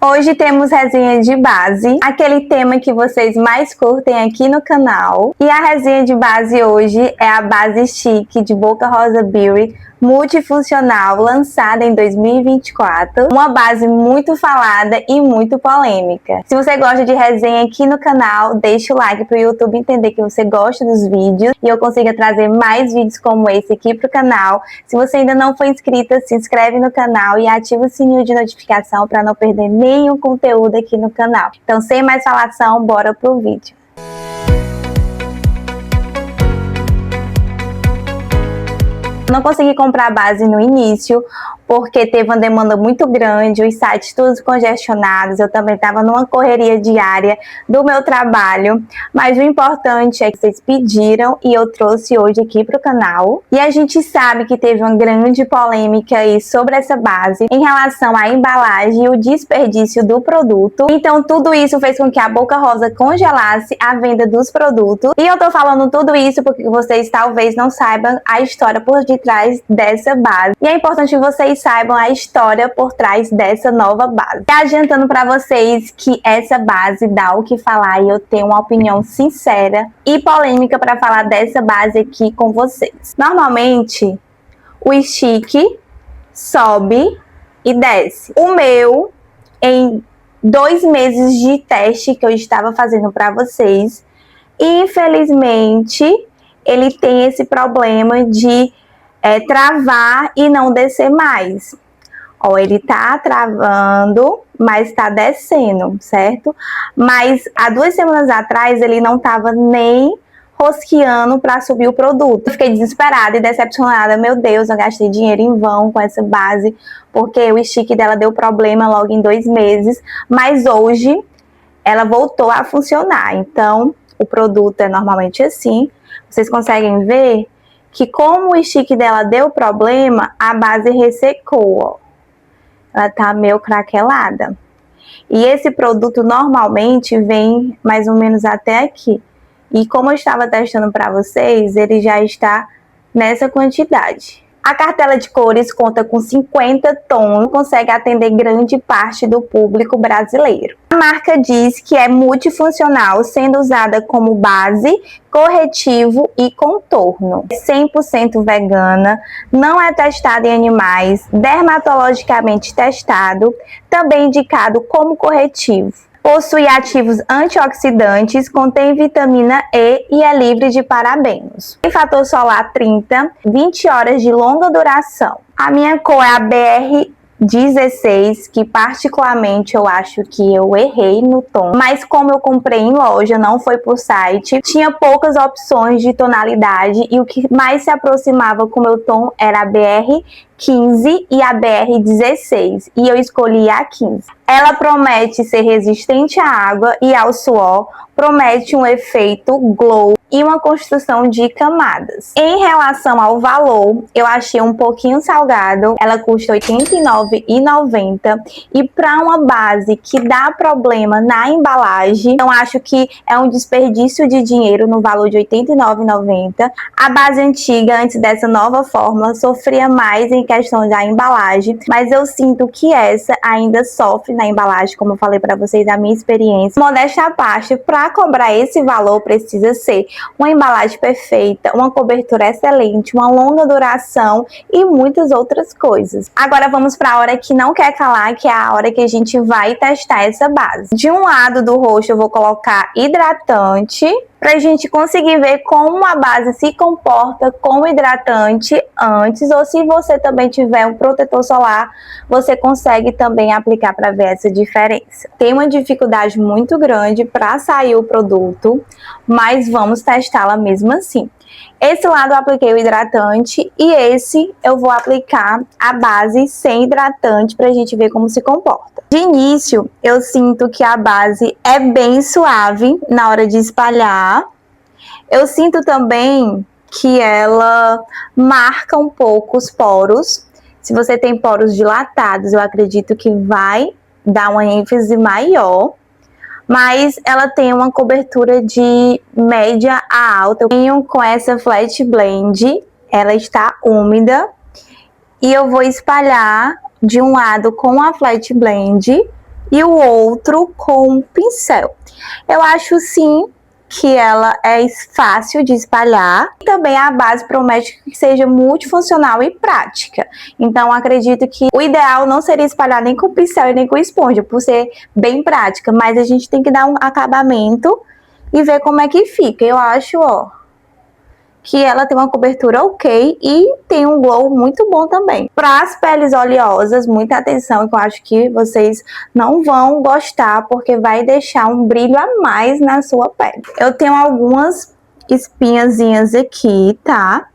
Hoje temos resenha de base, aquele tema que vocês mais curtem aqui no canal. E a resenha de base hoje é a base chique de Boca Rosa Beauty multifuncional, lançada em 2024. Uma base muito falada e muito polêmica. Se você gosta de resenha aqui no canal, deixa o like para o YouTube entender que você gosta dos vídeos e eu consiga trazer mais vídeos como esse aqui para o canal. Se você ainda não for inscrita, se inscreve no canal e ativa o sininho de notificação para não perder nenhum conteúdo aqui no canal. Então, sem mais falação, bora pro vídeo. Não consegui comprar a base no início, porque teve uma demanda muito grande, os sites todos congestionados, eu também estava numa correria diária do meu trabalho, mas o importante é que vocês pediram e eu trouxe hoje aqui para o canal. E a gente sabe que teve uma grande polêmica aí sobre essa base em relação à embalagem e o desperdício do produto. Então tudo isso fez com que a Boca Rosa congelasse a venda dos produtos. E eu tô falando tudo isso porque vocês talvez não saibam a história por detrás dessa base. E é importante que vocês saibam a história por trás dessa nova base. E adiantando para vocês que essa base dá o que falar e eu tenho uma opinião sincera e polêmica para falar dessa base aqui com vocês. Normalmente, o stick sobe e desce. O meu, em 2 meses de teste que eu estava fazendo para vocês, infelizmente, ele tem esse problema de travar e não descer mais. Ó, ele tá travando, mas tá descendo, certo? Mas há 2 semanas atrás ele não tava nem rosqueando para subir o produto. Eu fiquei desesperada e decepcionada. Meu Deus, eu gastei dinheiro em vão com essa base, porque o stick dela deu problema logo em 2 meses. Mas hoje ela voltou a funcionar. Então, o produto é normalmente assim. Vocês conseguem ver que como o stick dela deu problema, a base ressecou, ó. Ela tá meio craquelada. E esse produto normalmente vem mais ou menos até aqui. E como eu estava testando para vocês, ele já está nessa quantidade. A cartela de cores conta com 50 tons, consegue atender grande parte do público brasileiro. A marca diz que é multifuncional, sendo usada como base, corretivo e contorno. É 100% vegana, não é testada em animais, dermatologicamente testado, também indicado como corretivo. Possui ativos antioxidantes, contém vitamina E e é livre de parabenos. Tem fator solar 30, 20 horas de longa duração. A minha cor é a BR16, que particularmente eu acho que eu errei no tom, mas como eu comprei em loja, não foi por site, tinha poucas opções de tonalidade e o que mais se aproximava com o meu tom era a BR15 e a BR16, e eu escolhi a 15. Ela promete ser resistente à água e ao suor, promete um efeito glow e uma construção de camadas. Em relação ao valor, eu achei um pouquinho salgado. Ela custa R$ 89,90 e para uma base que dá problema na embalagem, eu acho que é um desperdício de dinheiro no valor de R$ 89,90. A base antiga, antes dessa nova fórmula, sofria mais em questão da embalagem, mas eu sinto que essa ainda sofre na embalagem, como eu falei para vocês, a minha experiência. Modéstia à parte, para cobrar esse valor precisa ser uma embalagem perfeita, uma cobertura excelente, uma longa duração e muitas outras coisas. Agora vamos para a hora que não quer calar, que é a hora que a gente vai testar essa base. De um lado do rosto eu vou colocar hidratante, para a gente conseguir ver como a base se comporta com o hidratante antes, ou se você também tiver um protetor solar, você consegue também aplicar para ver essa diferença. Tem uma dificuldade muito grande para sair o produto, mas vamos testá-la mesmo assim. Esse lado eu apliquei o hidratante e esse eu vou aplicar a base sem hidratante para a gente ver como se comporta. De início, eu sinto que a base é bem suave na hora de espalhar. Eu sinto também que ela marca um pouco os poros. Se você tem poros dilatados, eu acredito que vai dar uma ênfase maior. Mas ela tem uma cobertura de média a alta. Eu venho com essa Flat Blend, ela está úmida. E eu vou espalhar de um lado com a Flat Blend e o outro com um pincel. Eu acho sim que ela é fácil de espalhar e também a base promete que seja multifuncional e prática. Então acredito que o ideal não seria espalhar nem com pincel e nem com esponja, por ser bem prática, mas a gente tem que dar um acabamento e ver como é que fica. Eu acho, ó, que ela tem uma cobertura ok e tem um glow muito bom também. Para as peles oleosas, muita atenção, que eu acho que vocês não vão gostar, porque vai deixar um brilho a mais na sua pele. Eu tenho algumas espinhazinhas aqui, tá?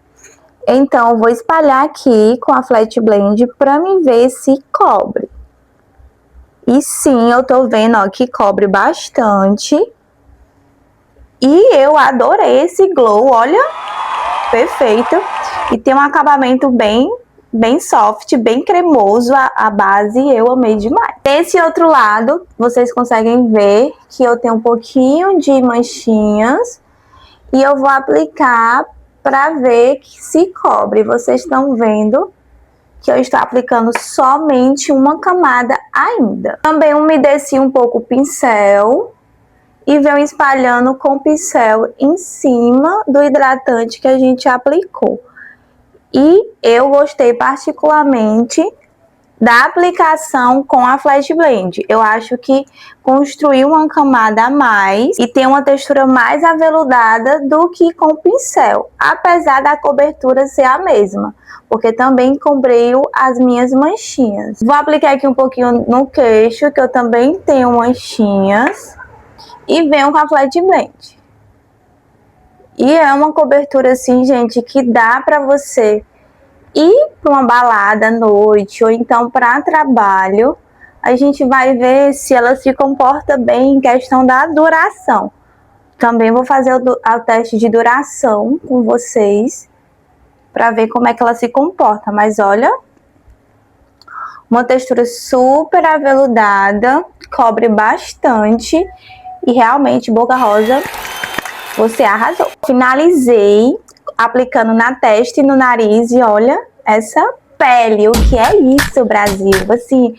Então, eu vou espalhar aqui com a Flat Blend para me ver se cobre. E sim, eu tô vendo, ó, que cobre bastante. E eu adorei esse glow, olha, perfeito. E tem um acabamento bem soft, bem cremoso, a base eu amei demais. Desse outro lado, vocês conseguem ver que eu tenho um pouquinho de manchinhas e eu vou aplicar para ver se cobre. Vocês estão vendo que eu estou aplicando somente uma camada ainda. Também umedeci um pouco o pincel e venho espalhando com o pincel em cima do hidratante que a gente aplicou. E eu gostei particularmente da aplicação com a Flash Blend. Eu acho que construiu uma camada a mais e tem uma textura mais aveludada do que com o pincel, apesar da cobertura ser a mesma, porque também cobriu as minhas manchinhas. Vou aplicar aqui um pouquinho no queixo, que eu também tenho manchinhas, e venho com a Flat Blend. E é uma cobertura assim, gente, que dá pra você ir para uma balada à noite ou então para trabalho. A gente vai ver se ela se comporta bem em questão da duração. Também vou fazer o teste de duração com vocês para ver como é que ela se comporta. Mas olha, uma textura super aveludada, cobre bastante e realmente, Boca Rosa, você arrasou. Finalizei aplicando na testa e no nariz e olha essa pele, o que é isso, Brasil? Assim,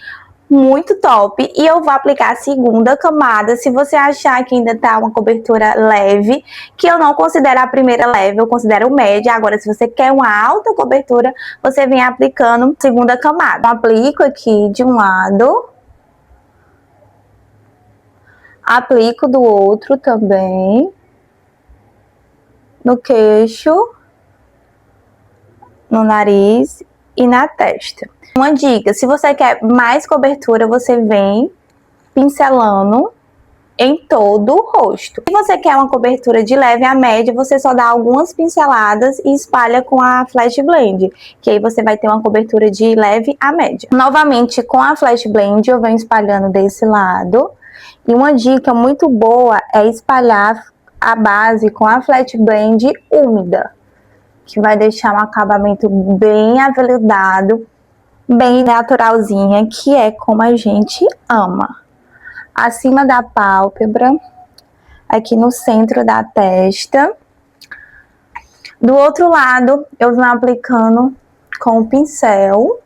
muito top. E eu vou aplicar a segunda camada, se você achar que ainda tá uma cobertura leve, que eu não considero a primeira leve, eu considero média. Agora, se você quer uma alta cobertura, você vem aplicando a segunda camada. Eu aplico aqui de um lado, aplico do outro também, no queixo, no nariz e na testa. Uma dica, se você quer mais cobertura, você vem pincelando em todo o rosto. Se você quer uma cobertura de leve a média, você só dá algumas pinceladas e espalha com a Flash Blend, que aí você vai ter uma cobertura de leve a média. Novamente, com a Flash Blend, eu venho espalhando desse lado. E uma dica muito boa é espalhar a base com a Flat Blend úmida, que vai deixar um acabamento bem aveludado, bem naturalzinha, que é como a gente ama. Acima da pálpebra, aqui no centro da testa. Do outro lado, eu vou aplicando com o pincel.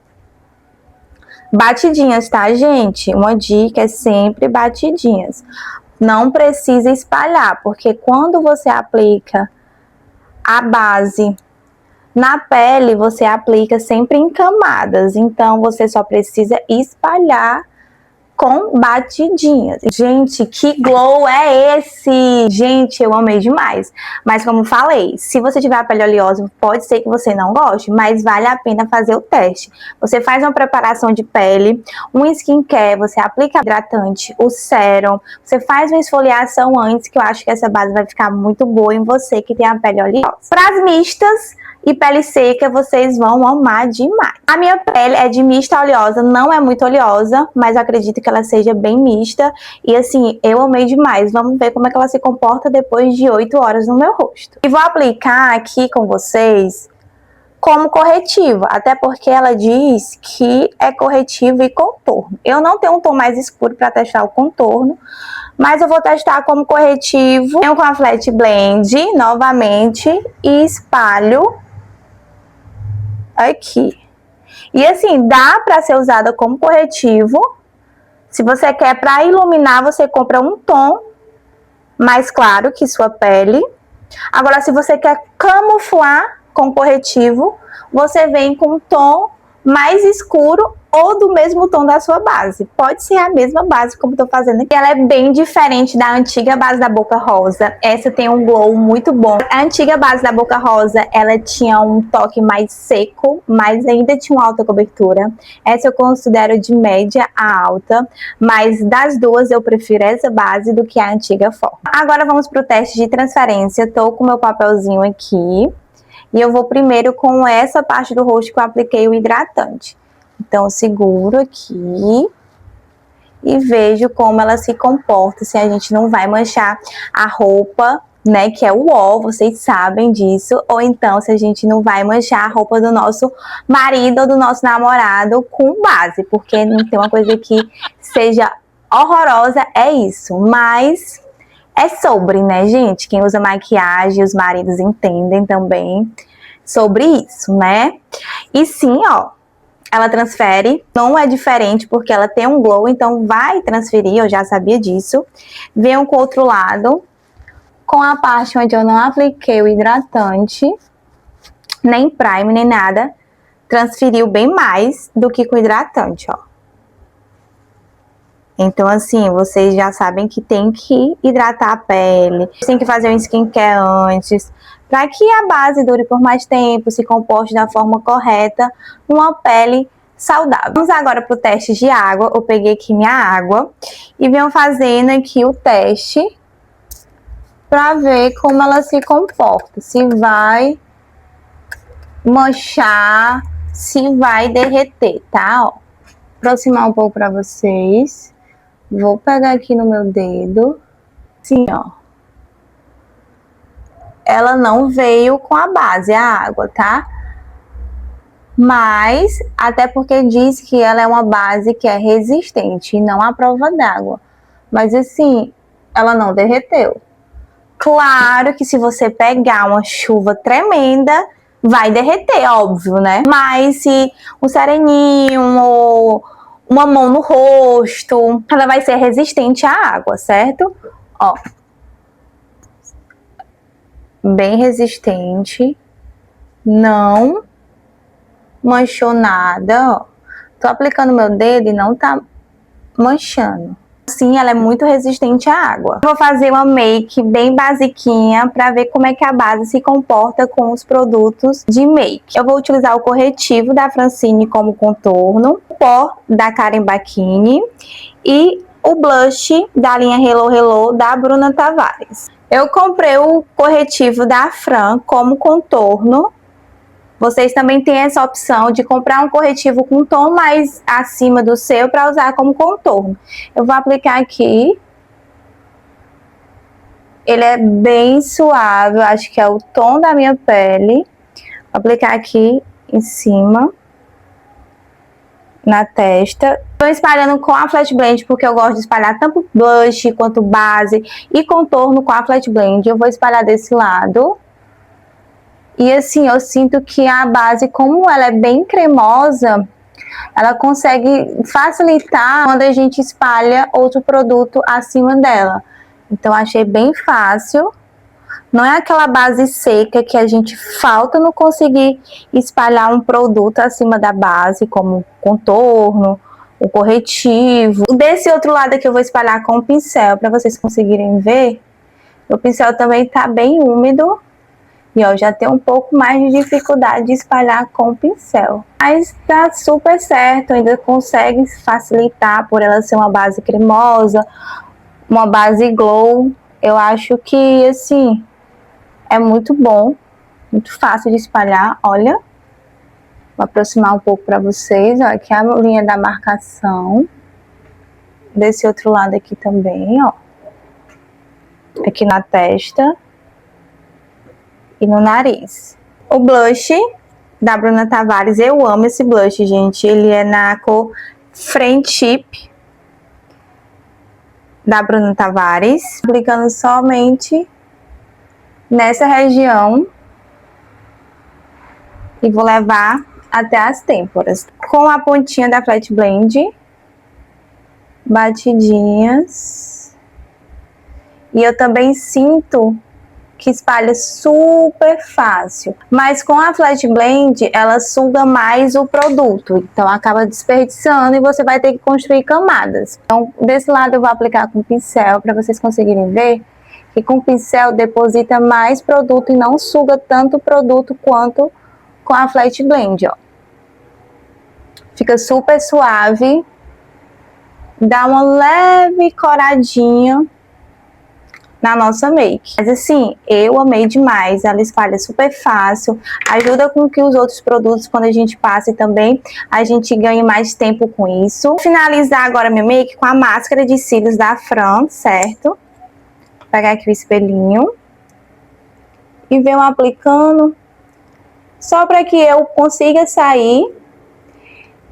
Batidinhas, tá, gente? Uma dica é sempre batidinhas. Não precisa espalhar, porque quando você aplica a base na pele, você aplica sempre em camadas. Então, você só precisa espalhar com batidinhas. Gente, que glow é esse? Gente, eu amei demais. Mas como falei, se você tiver a pele oleosa, pode ser que você não goste, mas vale a pena fazer o teste. Você faz uma preparação de pele, um skincare, você aplica hidratante, o sérum, você faz uma esfoliação antes, que eu acho que essa base vai ficar muito boa em você que tem a pele oleosa. Para as mistas e pele seca, vocês vão amar demais. A minha pele é de mista oleosa, não é muito oleosa, mas eu acredito que ela seja bem mista. E assim, eu amei demais. Vamos ver como é que ela se comporta depois de 8 horas no meu rosto. E vou aplicar aqui com vocês como corretivo, até porque ela diz que é corretivo e contorno. Eu não tenho um tom mais escuro para testar o contorno, mas eu vou testar como corretivo. Venho com a Flat Blend novamente e espalho aqui. E assim, dá para ser usada como corretivo, Se você quer para iluminar, você compra um tom mais claro que sua pele. Agora, se você quer camuflar com corretivo, você vem com um tom mais escuro ou do mesmo tom da sua base. Pode ser a mesma base como estou fazendo aqui. Ela é bem diferente da antiga base da Boca Rosa. Essa tem um glow muito bom. A antiga base da Boca Rosa, ela tinha um toque mais seco, mas ainda tinha uma alta cobertura. Essa eu considero de média a alta, mas das duas eu prefiro essa base do que a antiga forma. Agora vamos para o teste de transferência. Estou com o meu papelzinho aqui. E eu vou primeiro com essa parte do rosto que eu apliquei o hidratante. Então, eu seguro aqui e vejo como ela se comporta, se a gente não vai manchar a roupa, né, que é o ó, vocês sabem disso, ou então se a gente não vai manchar a roupa do nosso marido ou do nosso namorado com base, porque não tem uma coisa que seja horrorosa, é isso, mas é sobre, né, gente? Quem usa maquiagem, os maridos entendem também sobre isso, né? E sim, ó, ela transfere, não é diferente porque ela tem um glow, então vai transferir, eu já sabia disso. Venho com o outro lado, com a parte onde eu não apliquei o hidratante, nem prime, nem nada, transferiu bem mais do que com o hidratante, ó. Então, assim, vocês já sabem que tem que hidratar a pele, tem que fazer um skincare antes, para que a base dure por mais tempo, se comporte da forma correta, uma pele saudável. Vamos agora para o teste de água. Eu peguei aqui minha água e venho fazendo aqui o teste para ver como ela se comporta, se vai manchar, se vai derreter, tá? Ó, aproximar um pouco para vocês. Vou pegar aqui no meu dedo, assim, ó. Ela não veio com a base, a água, tá? Mas, até porque diz que ela é uma base que é resistente e não à prova d'água. Mas, assim, ela não derreteu. Claro que se você pegar uma chuva tremenda, vai derreter, óbvio, né? Mas se um sereninho ou uma mão no rosto, ela vai ser resistente à água, certo? Ó. Bem resistente. Não manchou nada, ó. Tô aplicando meu dedo e não tá manchando. Sim, ela é muito resistente à água. Vou fazer uma make bem basiquinha para ver como é que a base se comporta com os produtos de make. Eu vou utilizar o corretivo da Francine como contorno, o pó da Karen Bacchini e o blush da linha Hello Hello da Bruna Tavares. Eu comprei o corretivo da Fran como contorno. Vocês também têm essa opção de comprar um corretivo com um tom mais acima do seu para usar como contorno. Eu vou aplicar aqui. Ele é bem suave, eu acho que é o tom da minha pele. Vou aplicar aqui em cima, na testa. Estou espalhando com a Flat Blend, porque eu gosto de espalhar tanto blush quanto base e contorno com a Flat Blend. Eu vou espalhar desse lado. E assim, eu sinto que a base, como ela é bem cremosa, ela consegue facilitar quando a gente espalha outro produto acima dela. Então, achei bem fácil. Não é aquela base seca que a gente falta não conseguir espalhar um produto acima da base, como contorno, o corretivo. Desse outro lado aqui eu vou espalhar com o pincel, para vocês conseguirem ver. O pincel também tá bem úmido. E ó, já tem um pouco mais de dificuldade de espalhar com o pincel. Mas tá super certo, ainda consegue facilitar por ela ser uma base cremosa, uma base glow. Eu acho que, assim, é muito bom, muito fácil de espalhar. Olha, vou aproximar um pouco para vocês. Ó, aqui é a linha da marcação. Desse outro lado aqui também, ó. Aqui na testa. E no nariz. O blush da Bruna Tavares, eu amo esse blush, gente. Ele é na cor Friendship da Bruna Tavares. Aplicando somente nessa região. E vou levar até as têmporas. Com a pontinha da Flat Blend, batidinhas. E eu também sinto que espalha super fácil. Mas com a Flat Blend, ela suga mais o produto. Então acaba desperdiçando e você vai ter que construir camadas. Então desse lado eu vou aplicar com pincel para vocês conseguirem ver que com pincel deposita mais produto e não suga tanto produto quanto com a Flat Blend, ó. Fica super suave. Dá uma leve coradinha na nossa make. Mas assim, eu amei demais, ela espalha super fácil, ajuda com que os outros produtos, quando a gente passe também, a gente ganhe mais tempo com isso. Vou finalizar agora minha make com a máscara de cílios da Fran, certo? Vou pegar aqui o espelhinho e venho aplicando, só para que eu consiga sair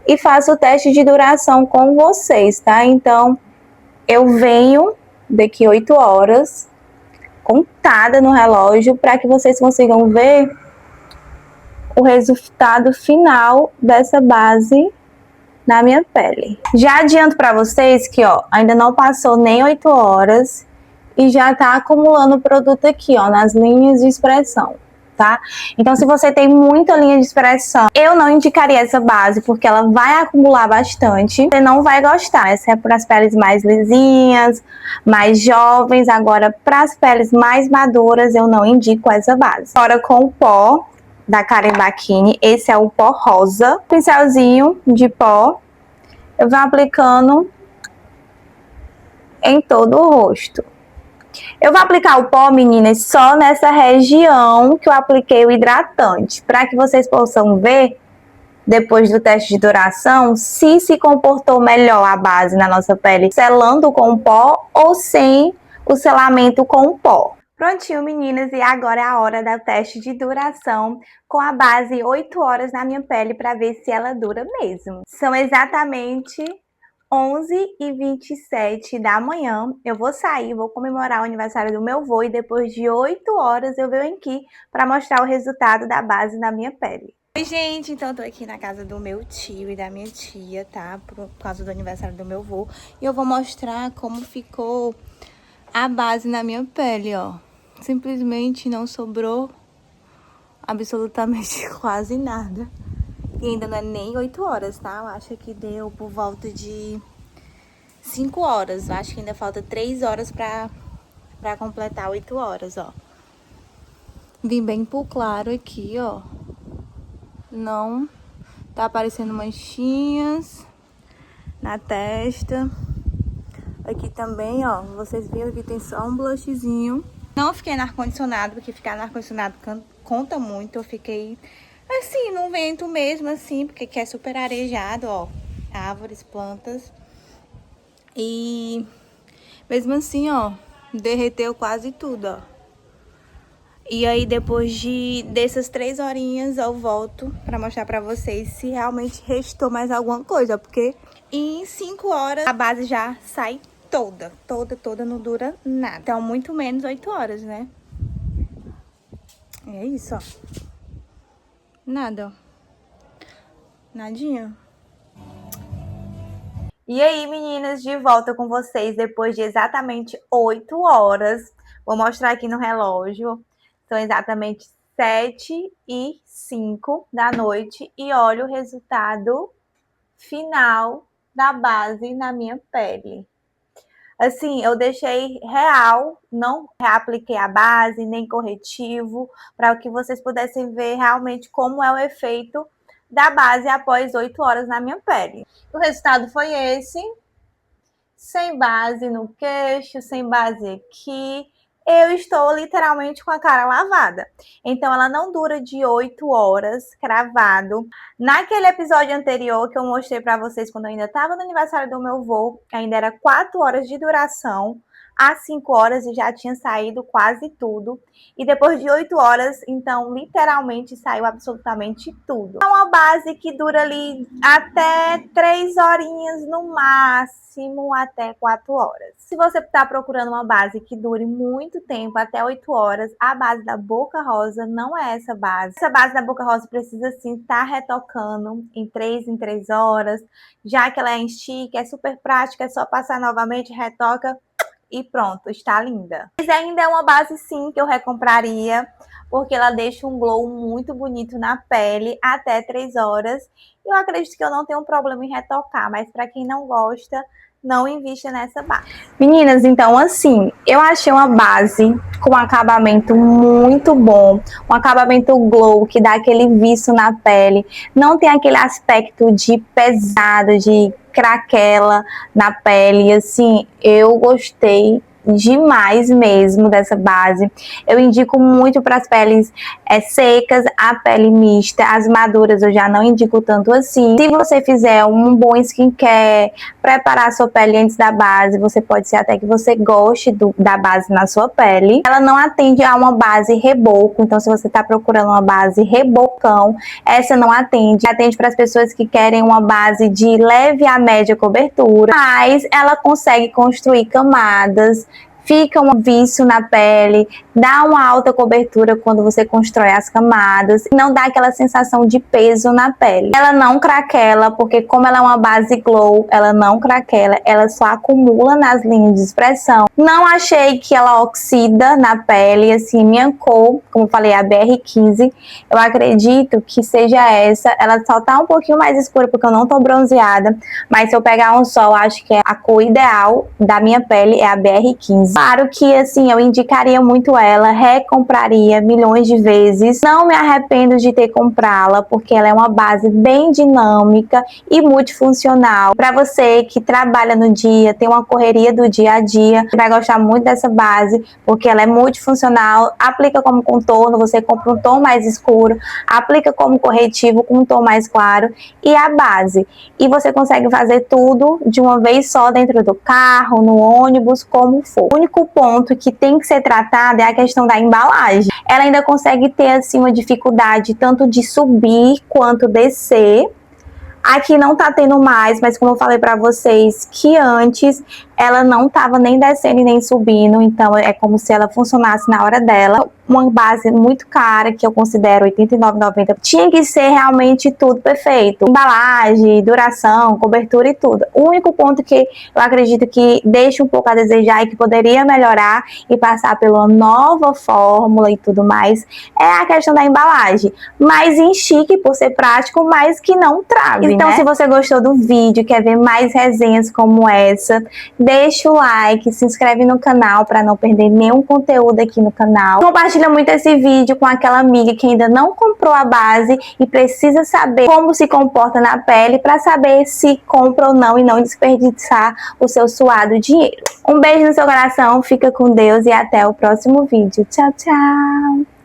e faço o teste de duração com vocês, tá? Então, eu venho daqui 8 horas, contada no relógio, para que vocês consigam ver o resultado final dessa base na minha pele. Já adianto para vocês que, ó, ainda não passou nem 8 horas e já tá acumulando produto aqui, ó, nas linhas de expressão. Tá? Então, se você tem muita linha de expressão, eu não indicaria essa base, porque ela vai acumular bastante. Você não vai gostar. Essa é para as peles mais lisinhas, mais jovens. Agora, para as peles mais maduras, eu não indico essa base. Agora, com o pó da Karen Bakini, esse é o pó rosa. Pincelzinho de pó. Eu vou aplicando em todo o rosto. Eu vou aplicar o pó, meninas, só nessa região que eu apliquei o hidratante, para que vocês possam ver, depois do teste de duração, se comportou melhor a base na nossa pele, selando com o pó ou sem o selamento com o pó. Prontinho, meninas, e agora é a hora do teste de duração com a base 8 horas na minha pele, para ver se ela dura mesmo. São exatamente 11h27 da manhã, eu vou sair, vou comemorar o aniversário do meu avô e depois de 8 horas eu venho aqui para mostrar o resultado da base na minha pele. Oi, gente, então eu tô aqui na casa do meu tio e da minha tia, tá? Por causa do aniversário do meu avô. E eu vou mostrar como ficou a base na minha pele, ó. Simplesmente não sobrou absolutamente quase nada. E ainda não é nem 8 horas, tá? Eu acho que deu por volta de 5 horas. Eu acho que ainda falta 3 horas pra completar 8 horas, ó. Vim bem por claro aqui, ó. Não tá aparecendo manchinhas na testa. Aqui também, ó. Vocês viram que tem só um blushzinho. Não fiquei no ar-condicionado, porque ficar no ar-condicionado conta muito. Eu fiquei assim, no vento mesmo, assim, porque aqui é super arejado, ó. Árvores, plantas. E mesmo assim, ó, derreteu quase tudo, ó. E aí, depois dessas 3 horinhas, eu volto pra mostrar pra vocês se realmente restou mais alguma coisa. Porque em 5 horas a base já sai toda, não dura nada. Então, muito menos 8 horas, né? É isso, ó. Nada, ó. Nadinha. E aí, meninas, de volta com vocês depois de exatamente 8 horas. Vou mostrar aqui no relógio. São exatamente 7h05 da noite. E olha o resultado final da base na minha pele. Assim, eu deixei real, não reapliquei a base, nem corretivo, para que vocês pudessem ver realmente como é o efeito da base após 8 horas na minha pele. O resultado foi esse, sem base no queixo, sem base aqui. Eu estou literalmente com a cara lavada. Então, ela não dura de 8 horas cravado. Naquele episódio anterior que eu mostrei pra vocês quando eu ainda estava no aniversário do meu avô, ainda era 4 horas de duração. às 5 horas e já tinha saído quase tudo. E depois de 8 horas, então, literalmente saiu absolutamente tudo. É uma base que dura ali até 3 horinhas no máximo, até 4 horas. Se você está procurando uma base que dure muito tempo, até 8 horas, a base da Boca Rosa não é essa base. Essa base da Boca Rosa precisa sim estar retocando em 3 horas, já que ela é em stick, é super prática, é só passar novamente, retoca e pronto, está linda. Mas ainda é uma base sim que eu recompraria, porque ela deixa um glow muito bonito na pele até 3 horas. Eu acredito que eu não tenho um problema em retocar, mas para quem não gosta, não invista nessa base. Meninas, então assim, eu achei uma base com um acabamento muito bom, um acabamento glow que dá aquele viço na pele, não tem aquele aspecto de pesado, de craquela na pele. Assim, eu gostei demais mesmo dessa base. Eu indico muito para as peles secas, a pele mista, as maduras eu já não indico tanto assim. Se você fizer um bom skincare, preparar a sua pele antes da base, você pode ser até que você goste da base na sua pele. Ela não atende a uma base reboco, então se você está procurando uma base rebocão, essa não atende. Atende para as pessoas que querem uma base de leve a média cobertura, mas ela consegue construir camadas, fica um vício na pele, dá uma alta cobertura quando você constrói as camadas, e não dá aquela sensação de peso na pele. Ela não craquela, porque como ela é uma base glow, ela não craquela, ela só acumula nas linhas de expressão. Não achei que ela oxida na pele, assim, minha cor, como eu falei, é a BR15, eu acredito que seja essa. Ela só tá um pouquinho mais escura porque eu não tô bronzeada, mas se eu pegar um sol, acho que a cor ideal da minha pele é a BR15. Claro que, assim, eu indicaria muito ela, recompraria milhões de vezes. Não me arrependo de ter comprá-la, porque ela é uma base bem dinâmica e multifuncional. Para você que trabalha no dia, tem uma correria do dia a dia, vai gostar muito dessa base, porque ela é multifuncional, aplica como contorno, você compra um tom mais escuro, aplica como corretivo com um tom mais claro, e a base. E você consegue fazer tudo de uma vez só dentro do carro, no ônibus, como for. O único ponto que tem que ser tratado é a questão da embalagem. Ela ainda consegue ter assim uma dificuldade tanto de subir quanto descer. Aqui não tá tendo mais, mas como eu falei pra vocês que antes ela não tava nem descendo e nem subindo, então é como se ela funcionasse na hora dela. Uma base muito cara, que eu considero R$ 89,90. Tinha que ser realmente tudo perfeito. Embalagem, duração, cobertura e tudo. O único ponto que eu acredito que deixa um pouco a desejar e que poderia melhorar e passar pela nova fórmula e tudo mais, é a questão da embalagem. Mais em chique, por ser prático, mas que não trave, então, né? Se você gostou do vídeo, quer ver mais resenhas como essa, deixa o like, se inscreve no canal para não perder nenhum conteúdo aqui no canal. Compartilha muito esse vídeo com aquela amiga que ainda não comprou a base e precisa saber como se comporta na pele para saber se compra ou não e não desperdiçar o seu suado dinheiro. Um beijo no seu coração, fica com Deus e até o próximo vídeo. Tchau, tchau!